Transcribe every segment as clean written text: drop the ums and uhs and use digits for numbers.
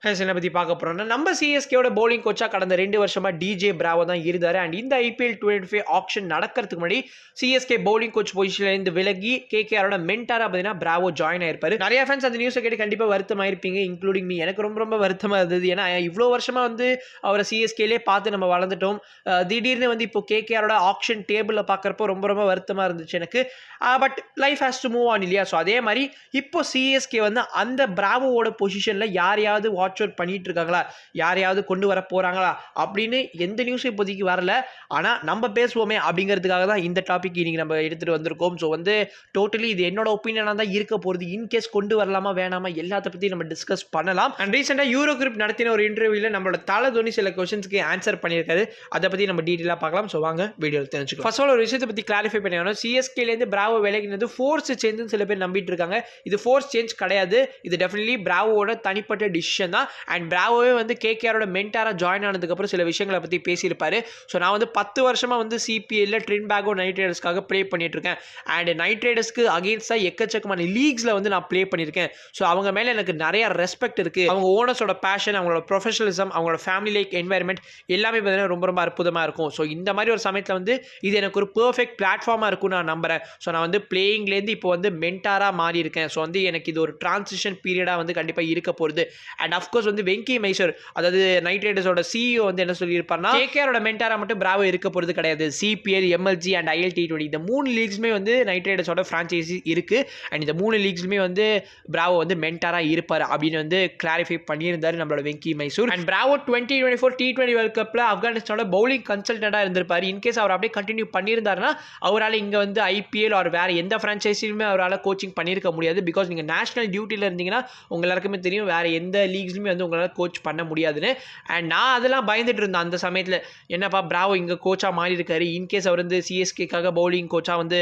என்ன பற்றி பார்க்க போகிறோம்னா நம்ம சிஎஸ்கேயோட பவுலிங் கோச்சாக கடந்த 2 வருஷமாக டிஜே பிராவோ தான் இருந்தார். அண்ட் இந்த ஐபிஎல் 25 ஆக்ஷன் நடக்கிறதுக்கு முன்னாடி சிஎஸ்கே பவுலிங் கோச் பொசிஷன்லேருந்து விலகி கேகேஆரோட மென்டாராக பார்த்தீங்கன்னா பிராவோ ஜாயின் ஆயிருப்பாரு. நிறைய ஃபேன்ஸ் அந்த நியூஸை கேட்டு கண்டிப்பாக வருத்தமாக இருப்பீங்க, இன்க்ளூடிங் மீ. எனக்கு ரொம்ப வருத்தமாக இருந்தது. ஏன்னா இவ்வளோ வருஷமாக வந்து அவரை சிஎஸ்கேலே பார்த்து நம்ம வளர்ந்துட்டோம். திடீர்னு வந்து இப்போ கேகேஆரோட ஆக்ஷன் டேபிளில் பார்க்குறப்போ ரொம்ப வருத்தமாக இருந்துச்சு எனக்கு. But life has to move on இல்லையா? ஸோ அதே மாதிரி இப்போ சிஎஸ்கே வந்து அந்த பிராவோட பொசிஷனில் யாரையாவது வாட்ச் அவுட் பண்ணிட்டு இருக்காங்களா, யாரையாவது கொண்டு வர போறாங்களா அப்படின்னு எந்த நியூஸும் இப்போதைக்கு வரல. ஆனால் நம்ம பேசுவோமே அப்படிங்கிறதுக்காக தான் இந்த டாபிக் இன்னைக்கு நம்ம எடுத்துகிட்டு வந்திருக்கோம். ஸோ வந்து டோட்டலி இது என்னோட ஒப்பீனியனாக தான் இருக்க போகிறது. இன்கேஸ் கொண்டு வரலாமா வேணாமா எல்லாத்த பற்றி நம்ம டிஸ்கஸ் பண்ணலாம். அண்ட் ரீசெண்டாக யூரோ குரூப் நடத்தின ஒரு இன்டர்வியூவில் நம்மளோட தல தோனி சில கொஸ்டின்ஸ்க்கு ஆன்சர் பண்ணியிருக்காரு. அதை பற்றி நம்ம டீட்டெயிலாக பார்க்கலாம். ஸோ வாங்க வீடியோ தெரிஞ்சுக்கலாம். ஃபர்ஸ்ட் ஆல் ஒரு விஷயத்தை பற்றி கிளாரிஃபை பண்ணியானோம். சிஎஸ்கேலேருந்து பிராவோ விலகினது ஃபோர்ஸ் சேஞ்சுன்னு சில பேர் நம்பிட்டு இருக்காங்க. இது ஃபோர்ஸ் சேஞ்ச் கிடையாது. இது டெஃபினெட்லி பிராவோட தனிப்பட்ட டிசிஷன் தான். அண்ட் பிராவோவே வந்து கேகேஆரோட மென்டாரா ஜாயின் ஆனதுக்கப்புறம் சில விஷயங்களை பற்றி பேசியிருப்பாரு. ஸோ நான் வந்து 10 வருஷமாக வந்து சிபிஎல்ல ட்ரின்பாகோ நைட் ரைடர்ஸ்க்காக ப்ளே பண்ணிட்டு இருக்கேன். அண்ட் நைட் ரைடர்ஸ்க்கு அகேன்ஸ்டாக எக்கச்சக்கமான லீக்ஸில் வந்து நான் ப்ளே பண்ணியிருக்கேன். ஸோ அவங்க மேலே எனக்கு நிறைய ரெஸ்பெக்ட் இருக்குது. அவங்க ஓனர்ஸோட பேஷன், அவங்களோட ப்ரொஃபஷனலிசம், அவங்களோட ஃபேமிலி லைக் என்வாயர்மெண்ட் எல்லாமே பார்த்தீங்கன்னா ரொம்ப அற்புதமாக இருக்கும். ஸோ இந்த மாதிரி ஒரு சமயத்தில் வந்து இது எனக்கு ஒரு பெர்ஃபெக்ட் பிளாட்ஃபார்மாக இருக்கும்னு நான் நம்புறேன். ஸோ நான் வந்து பிளேயிங்லேருந்து இப்போ வந்து மென்டாராக மாறி இருக்கேன். ஸோ வந்து எனக்கு இது ஒரு டிரான்சிஷன் பீரியடாக வந்து கண்டிப்பாக இருக்க போகுது. அண்ட் அஃப்கோர்ஸ் வந்து வெங்கி மைசூர், அதாவது நைட் ரைடர்ஸோட சிஇஓ வந்து என்ன சொல்லியிருப்பாருன்னா, கேகேஆரோட மென்டாரா மட்டும் பிராவோ இருக்க போகிறது கிடையாது. சிபிஎல், எம்எல்ஜி அண்ட் ILT20 இந்த 3 லீக்ஸுமே வந்து நைட் ரைடர்ஸோட ஃப்ரான்ச்சைசி இருக்கு. அண்ட் இந்த 3 லீக்ஸுமே வந்து பிராவோ வந்து மென்டாரா இருப்பார் அப்படின்னு வந்து கிளாரிஃபை பண்ணியிருந்தாரு நம்மளோட Venky Mysore. And Bravo 2024 T20 world கப்பில் ஆப்கானிஸ்தானோட பவுலிங் கன்சல்டண்டாக இருந்திருப்பாரு. இன்கேஸ் அவர் அப்படியே கண்டினியூ பண்ணியிருந்தாருன்னா அவரால் இங்கே வந்து ஐபிஎல் ஒரு வேறு எந்த ஃப்ரான்ச்சைஸிலுமே அவரால் கோச்சிங் பண்ணியிருக்க முடியாது. பிகாஸ் நீங்கள் நேஷனல் டியூட்டியில் இருந்தீங்கன்னா உங்க எல்லாருக்குமே தெரியும் வேறு எந்த லீக்ஸுமே வந்து உங்களால் கோச் பண்ண முடியாதுன்னு. அண்ட் நான் அதெல்லாம் பயந்துட்டு இருந்தேன் அந்த சமயத்தில். என்னப்பா பிராவோ இங்கே கோச்சாக மாறி இருக்காரு, இன்கேஸ் அவர் வந்து சிஎஸ்கேக்காக பவுலிங் கோச்சாக வந்து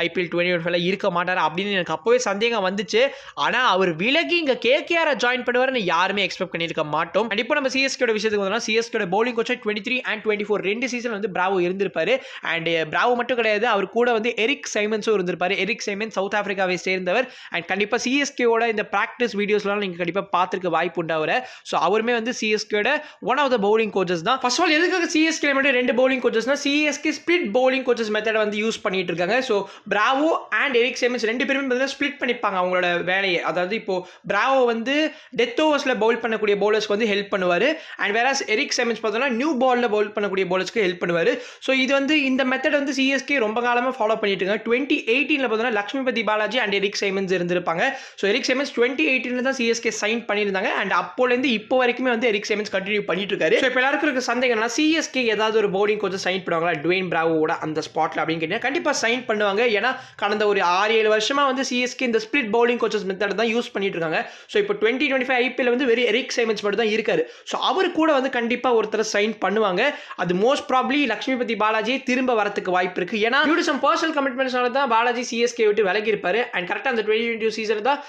IPL 2025 இருக்க மாட்டார் அப்படின்னு எனக்கு அப்போவே சந்தேகம் வந்துச்சு. ஆனால் அவர் விலகி இங்கே கேகேஆரை ஜாயின் பண்ணுவார்னு யாருமே எக்ஸ்பெக்ட் பண்ணியிருக்க மாட்டோம். அண்ட் இப்போ நம்ம சிஎஸ்கேட விஷயத்துக்கு வந்தோம்னா, சிஎஸ்கேட பவுலிங் கோச்சாக 23 and 24 2 சீசன் வந்து பிராவோ இருந்திருப்பாரு. அண்ட் பிராவோ மட்டும் கிடையாது, அவர் கூட வந்து எரிக் சைமன்ஸும் இருந்திருப்பாரு. எரிக் சைமன்ஸ் சவுத் ஆப்பிரிக்காவை சேர்ந்தவர். அண்ட் கண்டிப்பாக சிஎஸ்கேவோட இந்த ப்ராக்டிஸ் வீடியோஸ்லாம் நீங்கள் கண்டிப்பாக பார்த்துருக்க வாய்ப்பு உண்டு அவரை. ஸோ அவருமே வந்து சிஎஸ்கேட one of the bowling coaches தான். ஃபர்ஸ்ட் ஆல் எதுக்காக சிஎஸ்கே மட்டும் 2 பவுலிங் கோச்சஸ்னா, சிஎஸ்கே ஸ்பிளிட் பவுலிங் கோச்சஸ் மெத்தடை வந்து யூஸ் பண்ணிட்டு இருக்காங்க. So Bravo and Eric Simons 2 பேருமே பார்த்தீங்கன்னா ஸ்பிளிட் பண்ணிப்பாங்க அவங்களோட வேலையை. அதாவது இப்போ பிராவோ வந்து டெத் ஓவர்ஸில் பவுல் பண்ணக்கூடிய பவுலர்ஸ்க்கு வந்து ஹெல்ப் பண்ணுவார். அண்ட் வேற எரிக் சைமன்ஸ் பார்த்தோம்னா நியூ பாலில் பவுல் பண்ணக்கூடிய பவுலர்ஸ்க்கு ஹெல்ப் பண்ணுவார். ஸோ இது வந்து இந்த மெத்தட் வந்து சிஎஸ்கே ரொம்ப காலமாக ஃபாலோ பண்ணிட்டு இருக்காங்க. 2018 பார்த்தோம்னா Lakshmipathy Balaji and Eric Simons இருந்திருப்பாங்க. ஸோ எரிக் சைமன்ஸ் 2018 தான் சிஎஸ்கே சைன் பண்ணியிருந்தாங்க. அண்ட் அப்போலேருந்து இப்போ வரைக்குமே வந்து எரிக் சைமன்ஸ் கண்டினியூ பண்ணிட்டு இருக்காரு. ஸோ இப்போ எல்லாருக்கும் இருக்க சந்தேகம் என்ன, சிஎஸ்கே ஏதாவது ஒரு பவுலிங் கோச்சை சைன் பண்ணுவாங்களா டுவேன் பிராவோட அந்த ஸ்பாட்ல அப்படின்னு கேட்டீங்கன்னா கண்டிப்பாக சைன் பண்ணுவாங்க. ஏன்னா கடந்த ஒரு 6-7 வருஷமாக வந்து சிஎஸ்கே இந்த ஸ்பிளிட் பவுலிங் கோச்சஸ் மெத்தட் தான் யூஸ் பண்ணிட்டு இருக்காங்க. ஸோ இப்போ 2025 IPL வந்து வெறும் எரிக் சைமன்ஸ் மட்டும் தான் இருக்காரு. ஸோ அவர் கூட வந்து கண்டிப்பாக ஒருத்தர் சைன் பண்ணுவாங்க. அது மோஸ்ட் ப்ராப்ளி லக்ஷ்மிபதி பாலாஜி திரும்ப வரத்துக்கு வாய்ப்பு இருக்கு. ஏன்னா டியூ சம் பர்சனல் கமிட்மெண்ட்ஸ்னால தான் பாலாஜி சிஎஸ்கே விட்டு விலகி இருப்பாரு. அண்ட் கரெக்டாக அந்த 2022 சீசன் தான்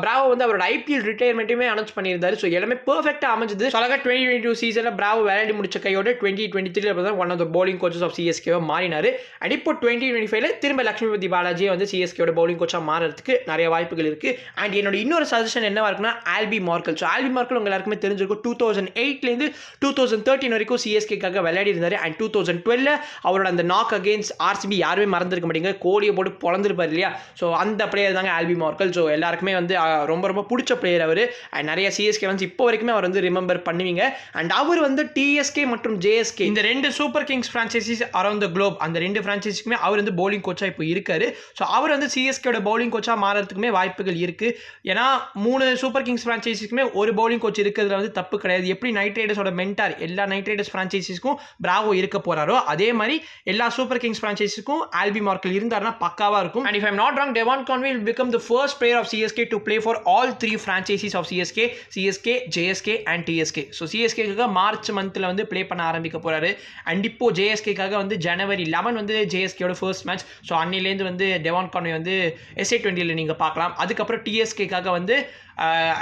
பிராவோ வந்து அவரோட IPL ரிட்டையர்மெண்ட்டுமே அனௌன்ஸ் பண்ணியிருந்தாரு. ஸோ எல்லாமே பெர்ஃபெக்டாக அமைஞ்சது. ஸோ அழகாக 2022 சீசனில் பிராவோ விளையாடி முடிச்ச கையோட 2023 one of the bowling coaches of சிஎஸ்கேவை மாறினார். அண்ட் இப்போ 2025 திரும்ப லக்ஷ்மிபதி பாலாஜியை வந்து சிஎஸ்கேயோட பவுலிங் கோச்சாக மாறதுக்கு நிறைய வாய்ப்புகள் இருக்குது. அண்ட் என்னோட இன்னொரு சஜஷன் என்னவா இருக்குன்னா, ஆல்பி மார்க்கல். ஸோ ஆல்பி மார்க்கல் உங்க எல்லாருக்குமே தெரிஞ்சிருக்கும். 2008லேருந்து 2013 வரைக்கும் சிஎஸ்கேக்காக விளையாடி இருந்தார். அண்ட் 2012 அவரோட அந்த நாக் அகேன்ஸ்ட் RCB யாருமே மறந்துருக்க மாட்டீங்க, கோலியை போட்டு பொழந்திருப்பார் இல்லையா? ஸோ அந்த பிளேயர் தாங்க ஆல்பி மார்க்கல். ஸோ எல்லாருக்குமே வந்து ரொம்ப பிடிச்ச பிளேயர் அவர். அண்ட் நிறைய சிஎஸ்கே வந்து இப்போ வரைக்குமே அவர் வந்து ரிமெம்பர் பண்ணுவீங்க. அண்ட் அவர் வந்து TSK மற்றும் JSK இந்த 2 super Kings franchises around the Globe, அந்த 2 ஃப்ரான்ச்சைசிக்குமே அவர் வந்து பவுலிங் கோச்சா இப்போ இருக்காரு. ஸோ அவர் வந்து சிஎஸ்கேயோட பவுலிங் கோச்சா மாறதுக்குமே வாய்ப்புகள் இருக்கு. ஏன்னா 3 சூப்பர் கிங்ஸ் ஃப்ரான்ச்சைசிக்குமே ஒரு பவுலிங் கோச் இருக்கிறதுல வந்து தப்பு கிடையாது. எப்படி நைட் ரைடர்ஸோட மென்டார் எல்லா நைட் ரைடர்ஸ் ஃப்ரான்ச்சைசிஸ்க்கும் பிராவோ இருக்க போறாரோ, அதே மாதிரி எல்லா சூப்பர் கிங்ஸ் ஃப்ரான்ச்சைசிஸ்க்கும் ஆல்பி மார்க்கல் இருந்தாருன்னா பக்காவா இருக்கும். And if I am not wrong, Devon Conway will become the first player of CSK to play for all 3 franchises of CSK, JSK and TSK. So சிஎஸ்கேக்காக March மந்த்தில் வந்து ப்ளே பண்ண ஆரம்பிக்க போகிறாரு. அண்ட் இப்போ JSKக்காக வந்து January 11 வந்து JSKயோட ஃபர்ஸ்ட் மேட்ச். ஸோ அன்னிலேருந்து வந்து டெவான் கான்வே வந்து SA20 நீங்கள் பார்க்கலாம். அதுக்கப்புறம் TSKக்காக வந்து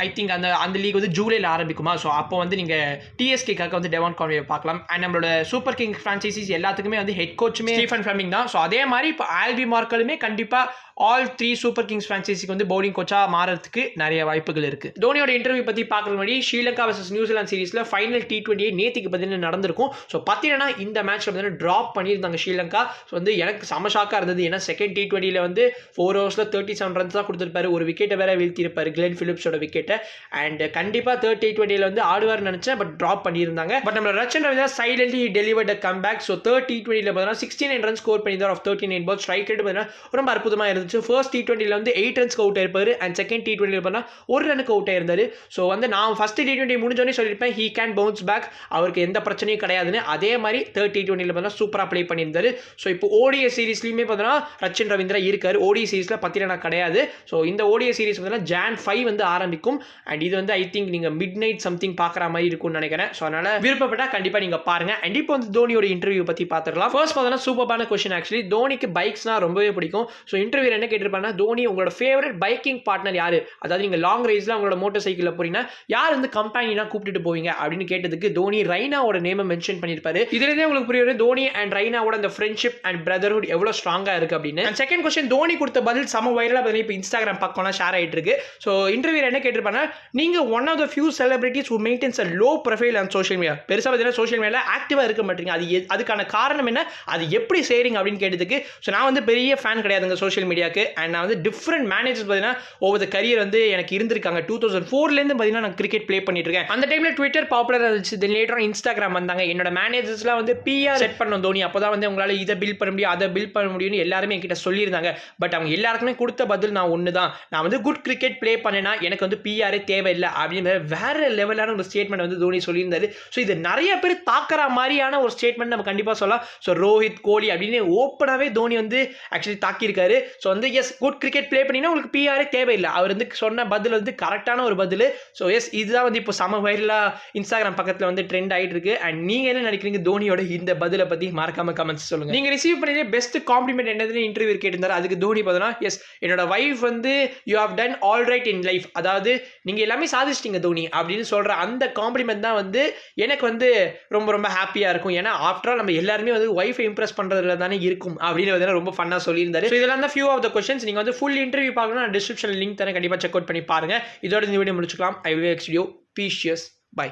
ஐ திங்க் அந்த லீக் வந்து ஜூலையில் ஆரம்பிக்குமா. ஸோ அப்போ வந்து நீங்கள் டிஎஸ்கேக்காக வந்து டெவான் கான்வே பார்க்கலாம். அண்ட் நம்மளோட சூப்பர் கிங்ஸ் ஃப்ரான்ச்சைசிஸ் எல்லாத்துக்குமே வந்து ஹெட் கோச்சுமே ஸ்டீஃபன் ஃப்ளெமிங் தான். ஸோ அதே மாதிரி இப்போ ஆல்பி மார்க்கலுமே கண்டிப்பாக ஆல் 3 சூப்பர் கிங்ஸ் ஃப்ரான்ச்சைசிக்கு வந்து பவுலிங் கோச்சா மாறதுக்கு நிறைய வாய்ப்புகள் இருக்கு. தோனியோட இன்டர்வியூ பற்றி பார்க்குற முன்னாடி ஸ்ரீலங்கா vs நியூசிலாந்து சீரிஸில் ஃபைனல் T20 நேற்றுக்கு பார்த்தீங்கன்னா நடந்திருக்கும். ஸோ பார்த்தீங்கன்னா இந்த மேட்ச்ல வந்து ட்ராப் பண்ணியிருந்தாங்க ஸ்ரீலங்கா. ஸோ வந்து எனக்கு செம ஷாக்காக இருந்தது. ஏன்னா செகண்ட் T20 வந்து 4 overs 37 ரன்ஸ் தான் கொடுத்துருப்பாரு. ஒரு விக்கெட்டை வேற வீழ்த்திருப்பாரு, கிளென் பிலிப்ஸோட விக்கெட்டை. அண்ட் கண்டிப்பாக தேர்ட் T20 வந்து ஆடுவார்னு நினைச்சேன், பட் ட்ராப் பண்ணியிருந்தாங்க. பட் நம்ம Rachin Ravindra silently delivered a comeback. So third T20 பார்த்தீங்கன்னா 69 ரன் ஸ்கோர் பண்ணியிருந்தார் ஆஃப் 39 பால்ஸ். ஸ்ட்ரைக் ரேட் பார்த்தீங்கன்னா ரொம்ப அற்புதமாக இருந்துச்சு. ஃபர்ஸ்ட் T20 வந்து 8 ரன்ஸ்க்கு அவுட் ஆயிருப்பாரு. அண்ட் செகண்ட் T20 பண்ணா 1 ரனுக்கு அவுட் ஆயிருந்தாரு. ஸோ வந்து நான் ஃபர்ஸ்ட் T20 முடிஞ்சோடனே சொல்லியிருப்பேன் ஹீ கேன் பவுன்ஸ் பேக், அவருக்கு எந்த பிரச்சனையும் கிடையாதுன்னு. அதே மாதிரி தேர்ட் T20 பார்த்தா சூப்பராக ப்ளே பண்ணியிருந்தாரு. ஸோ இப்போ ஓடிஐ சீரிஸ்லையுமே பார்த்தீங்கன்னா ரச்சின் ரவீந்திரா இருக்காரு. ஓடிஐ சீரிஸில் பத்திரனா கிடையாது. ஸோ இந்த ஓடிஐ சீரிஸ் பார்த்தீங்கன்னா Jan 5 வந்து ஆரம்பிக்கும். அண்ட் இது வந்து ஐ திங்க் நீங்கள் மிட் நைட் சம்திங் பார்க்குற மாதிரி இருக்கும்னு நினைக்கிறேன். ஸோ அதனால விருப்பப்பட்டா கண்டிப்பாக நீங்கள் பாருங்க. அண்ட் இப்போ வந்து தோனியோட இன்டர்வியூ பற்றி பார்த்துடலாம். ஃபர்ஸ்ட் பார்த்தீங்கன்னா சூப்பரான கொஸ்டின். ஆக்சுவலி தோனிக்கு பைக்ஸ்னா ரொம்பவே பிடிக்கும். ஸோ இன்டர்வியூ என்ன கேட்டிருப்பாங்கன்னா, தோனி உங்களோட ஃபேவரட் பைக்கிங் பார்ட்னர் யாரு, அதாவது நீங்க லாங் ரைஸ்ல உங்களோட மோட்டார் சைக்கிள்ல போறீங்கன்னா யார் வந்து கம்பெனினா கூப்பிட்டு போவீங்க அப்படின்னு கேட்டதுக்கு தோனி ரைனாவோட நேமை மென்ஷன் பண்ணியிருப்பாரு. இதுலேயே உங்களுக்கு புரியுது தோனி அண்ட் ரைனாவோட அந்த ஃப்ரெண்ட்ஷிப் அண்ட் பிரதர்ஹுட் எவ்வளவு ஸ்ட்ராங்கா இருக்கு அப்படின்னு. அண்ட் செகண்ட் கொஸ்டின், தோனி கொடுத்த பதில் சம வைரலா பதில் இப்போ இன்ஸ்டாகிராம் பக்கம்லாம் ஷேர் ஆயிட்டு இருக்கு. ஸோ இன்டர்வியூ என்ன கேட்டிருப்பாங்க, நீங்க one of the few celebrities who maintains a low profile on social media. பெருசாக பார்த்தீங்கன்னா சோஷியல் மீடியாவில் ஆக்டிவா இருக்க மாட்டீங்க, அதுக்கான காரணம் என்ன, அது எப்படி செய்றீங்க அப்படின்னு கேட்டதுக்கு, ஸோ நான் வந்து பெரிய ஃபேன் கிடையாதுங்க சோஷியல் மீடியாவுக்கு. அண்ட் நான் வந்து டிஃப்ரெண்ட் மேனேஜர்ஸ் பார்த்தீங்கன்னா ஓவர் த கரியர் வந்து எனக்கு இருந்திருக்காங்க. 2004லேருந்து பார்த்தீங்கன்னா நான் கிரிக்கெட் ப்ளே பண்ணிட்டு இருக்கேன். அந்த டைமில் ட்விட்டர் பாப்புலர் இருந்துச்சு. தென் லேட்டர் இன்ஸ்டாகிராம் வந்தாங்க. என்னோட மேனேஜர்ஸ்லாம் வந்து பிஆர் செட் பண்ணணும் தோனி, அப்போ தான் வந்து உங்களால் இதை பில் பண்ண முடியும், அதை பில் பண்ண முடியும்னு எல்லாருமே என்கிட்ட சொல்லியிருந்தாங்க. பட் அவங்க எல்லாருக்குமே கொடுத்த பதில் நான் ஒன்று தான், நான் வந்து குட் கிரிக்கெட் ப்ளே பண்ணேன்னா எனக்கு வந்து பிஆரே தேவையில்லை அப்படின்ற வேற லெவலான ஒரு ஸ்டேட்மெண்ட் வந்து தோனி சொல்லியிருந்தாரு. ஸோ இது நிறைய பேர் தாக்குற மாதிரியான ஒரு ஸ்டேட்மெண்ட் நம்ம கண்டிப்பாக சொல்லலாம். ஸோ ரோஹித், கோலி அப்படின்னு ஓப்பனாகவே தோனி வந்து ஆக்சுவலி தாக்கியிருக்காரு. ஸோ வந்து எஸ் குட் கிரிக்கெட் ப்ளே பண்ணினா உங்களுக்கு பிஆரே தேவையில்லை, அவர் வந்து சொன்ன பதில் வந்து கரெக்டான ஒரு பதில். ஸோ எஸ் இதுதான் வந்து இப்போ சம வைரலாக இன்ஸ்டாகிராம் பக்கத்தில் வந்து ட்ரெண்ட் ஆகிட்டு இருக்கு. அண்ட் நீங்கள் என்ன நினைக்கிறீங்க தோனியோட இந்த பதிலை பற்றி மறக்காம கமெண்ட்ஸ் சொல்லுங்கள். நீங்கள் ரிசீவ் பண்ணி பெஸ்ட் காம்ப்ளிமெண்ட் என்னதுன்னு இன்டர்வியூ கேட்டிருந்தாரு. அதுக்கு தோனி பார்த்தோன்னா, எஸ் என்னோட வைஃப் வந்து you have done all right in life, அதாவது நீங்கள் எல்லாமே சாதிச்சிட்டீங்க தோனி அப்படின்னு சொல்கிற அந்த காம்ப்ளிமெண்ட் தான் வந்து எனக்கு வந்து ரொம்ப ரொம்ப ஹாப்பியாக இருக்கும். ஏன்னா ஆஃப்டர் ஆல் நம்ம எல்லாருமே வந்து வைஃபை இம்ப்ரெஸ் பண்ணுறதுல தானே இருக்கும் அப்படின்னு வந்து ரொம்ப ஃபன்னாக சொல்லியிருந்தாரு. ஸோ இதெல்லாம் தான் ஃபியூ ஆஃப் த கொஸ்டின்ஸ். நீங்கள் வந்து ஃபுல் இன்டர்வியூ பார்க்கணும், டிஸ்கிரிப்ஷன் லிங்க் தானே, கண்டிப்பாக செக் அவுட் பண்ணி பாருங்க. இதோட இந்த வீடியோ முடிச்சுக்கலாம். ஐ வில் எக்ஸ் யூ. பீஷியஸ். பை.